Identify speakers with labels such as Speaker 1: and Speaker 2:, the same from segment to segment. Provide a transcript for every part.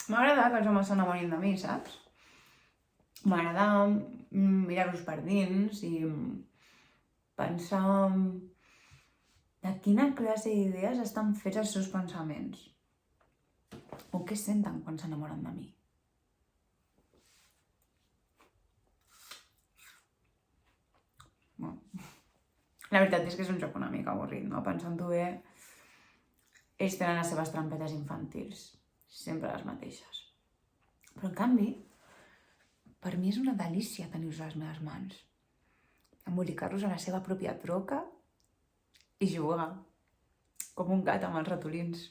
Speaker 1: M'agrada que els homes s'enamorin de mi, saps? M'agrada mirar-los per dins i pensar de quina classe d'idees estan fets els seus pensaments. O què senten quan s'enamoren de mi. Bueno, la veritat és que és un joc una mica avorrit, no? Pensant-ho bé, ells tenen les seves trampetes infantils, sempre les mateixes. Però en canvi, per mi és una delícia tenir-los a les meves mans. Embolicar-los a la seva pròpia troca i jugar, com un gat amb els ratolins.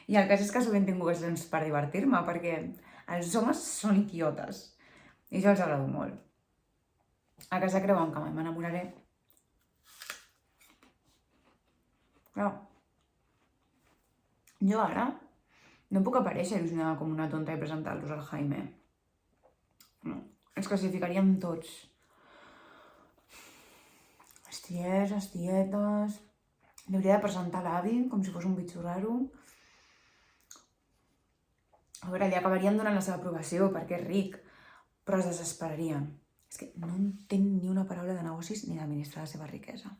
Speaker 1: I el cas és que sovint tinc ocasions per divertir-me, perquè els homes són idiotes i jo els agrado molt. A casa creuen que mai m'enamoraré. Clar, jo ara no puc aparèixer il·lusionada com una tonta i presentar-los al Jaime. No, els classificaríem tots. Els tiets, les tietes... Li hauria de presentar l'avi com si fos un bitxo raro. A veure, li acabarien donant la seva aprovació perquè és ric, però es desesperarien. És que no entén ni una paraula de negocis ni d'administrar la seva riquesa.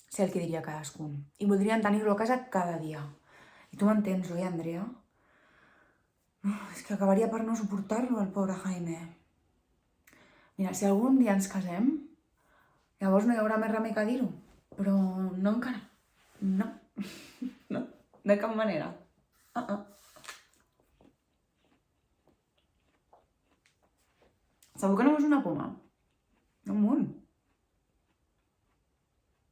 Speaker 1: Sé el que diria cadascun. I voldrien tenir-lo a casa cada dia. I tu m'entens, oi, Andrea? És que acabaria per no suportar-lo, el pobre Jaime. Mira, si algun dia ens casem, llavors no hi haurà més remei que dir-ho. Però no encara. No. No. De cap manera. Segur que no és una poma? Un munt.